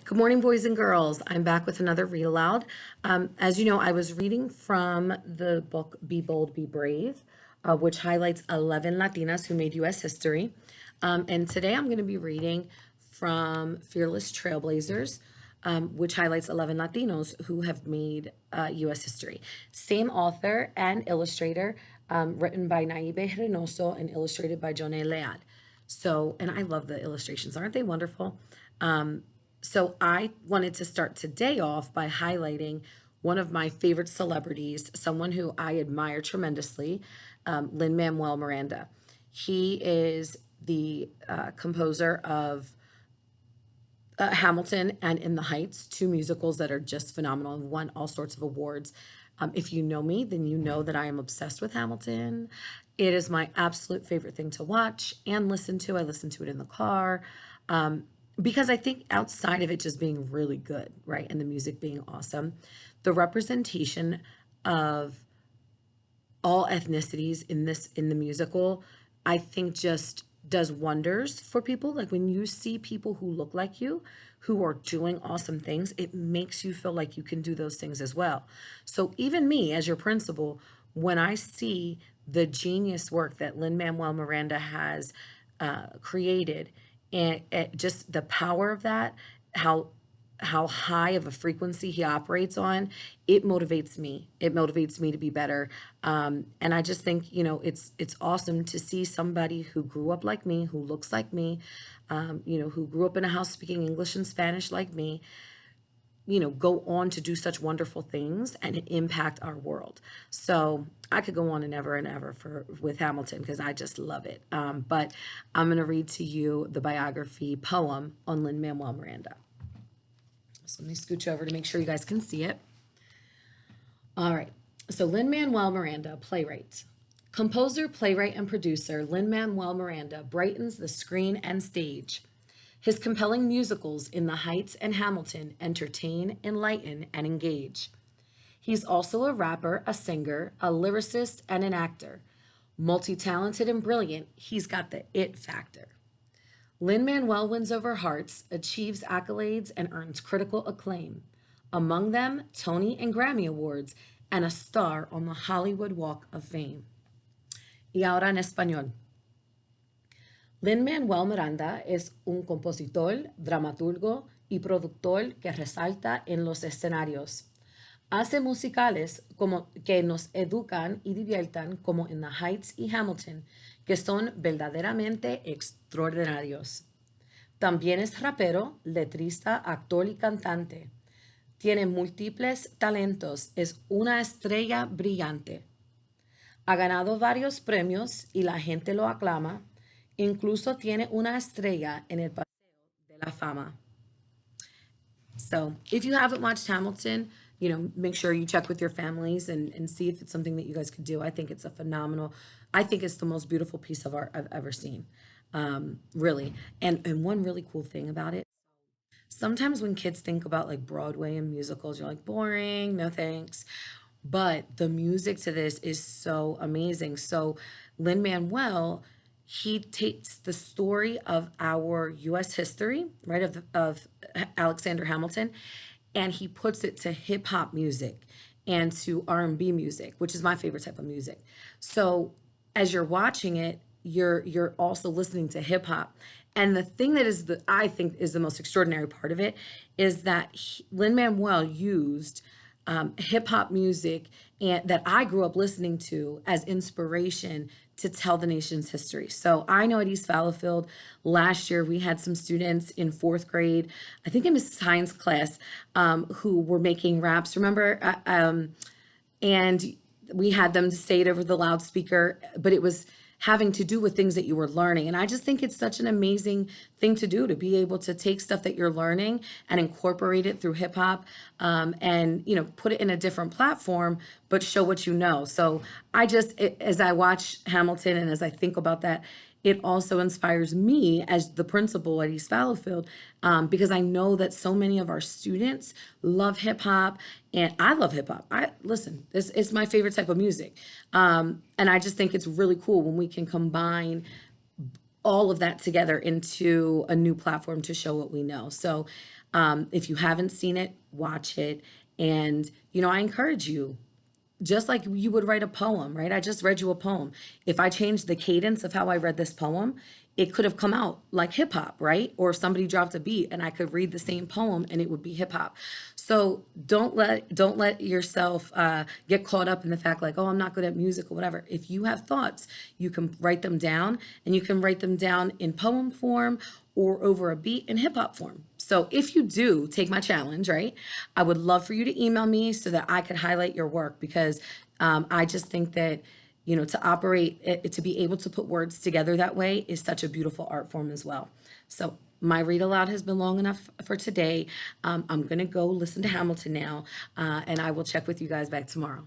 Good morning, boys and girls. I'm back with another read aloud. As you know, I was reading from the book Be Bold, Be Brave, which highlights 11 Latinas who made U.S. history. And today I'm going to be reading from Fearless Trailblazers, which highlights 11 Latinos who have made U.S. history. Same author and illustrator, written by Naibe Reynoso and illustrated by Jonay Leal. So, and I love the illustrations. Aren't they wonderful? So I wanted to start today off by highlighting one of my favorite celebrities, someone who I admire tremendously, Lin-Manuel Miranda. He is the composer of Hamilton and In the Heights, two musicals that are just phenomenal and won all sorts of awards. If you know me, then you know that I am obsessed with Hamilton. It is my absolute favorite thing to watch and listen to. I listen to it in the car. Because I think outside of it just being really good, right, and the music being awesome, the representation of all ethnicities in the musical, I think just does wonders for people. Like when you see people who look like you, who are doing awesome things, it makes you feel like you can do those things as well. So even me as your principal, when I see the genius work that Lin-Manuel Miranda has created, and just the power of that, how high of a frequency he operates on, it motivates me. It motivates me to be better. And I just think, it's awesome to see somebody who grew up like me, who looks like me, who grew up in a house speaking English and Spanish like me, go on to do such wonderful things and impact our world. So I could go on and ever with Hamilton because I just love it. But I'm going to read to you the biography poem on Lin-Manuel Miranda. So let me scooch over to make sure you guys can see it. All right. So Lin-Manuel Miranda, playwright. Composer, playwright, and producer Lin-Manuel Miranda brightens the screen and stage. His compelling musicals In the Heights and Hamilton entertain, enlighten, and engage. He's also a rapper, a singer, a lyricist, and an actor. Multi-talented and brilliant, he's got the it factor. Lin-Manuel wins over hearts, achieves accolades, and earns critical acclaim. Among them, Tony and Grammy Awards, and a star on the Hollywood Walk of Fame. Y ahora en español. Lin-Manuel Miranda es un compositor, dramaturgo y productor que resalta en los escenarios. Hace musicales como que nos educan y diviertan como In the Heights y Hamilton, que son verdaderamente extraordinarios. También es rapero, letrista, actor y cantante. Tiene múltiples talentos, es una estrella brillante. Ha ganado varios premios y la gente lo aclama. Incluso tiene una estrella en el Paseo de la Fama. So if you haven't watched Hamilton, make sure you check with your families and see if it's something that you guys could do. I think it's I think it's the most beautiful piece of art I've ever seen, really. And one really cool thing about it, sometimes when kids think about like Broadway and musicals, you're like, boring, no thanks. But the music to this is so amazing. So Lin-Manuel, he takes the story of our U.S. history, right, of Alexander Hamilton, and he puts it to hip hop music and to R&B music, which is my favorite type of music. So as you're watching it, you're also listening to hip hop. And the thing that I think is the most extraordinary part of it is that Lin-Manuel used hip hop music and that I grew up listening to as inspiration to tell the nation's history. So I know at East Fallowfield last year we had some students in 4th grade, I think in a science class, who were making raps. Remember? And we had them say it over the loudspeaker, but it was having to do with things that you were learning. And I just think it's such an amazing thing to do, to be able to take stuff that you're learning and incorporate it through hip hop, and, put it in a different platform, but show what you know. So as I watch Hamilton and as I think about that, it also inspires me as the principal at East Fallowfield, because I know that so many of our students love hip hop, and I love hip hop. Listen, it's my favorite type of music, and I just think it's really cool when we can combine all of that together into a new platform to show what we know. So if you haven't seen it, watch it. And, I encourage you, just like you would write a poem, right? I just read you a poem. If I changed the cadence of how I read this poem, it could have come out like hip hop, right? Or somebody dropped a beat and I could read the same poem and it would be hip hop. So don't let yourself get caught up in the fact like, oh, I'm not good at music or whatever. If you have thoughts, you can write them down, and you can write them down in poem form or over a beat in hip hop form. So if you do take my challenge, right, I would love for you to email me so that I could highlight your work, because I just think that, to operate, to be able to put words together that way is such a beautiful art form as well. So my read aloud has been long enough for today. I'm going to go listen to Hamilton now, and I will check with you guys back tomorrow.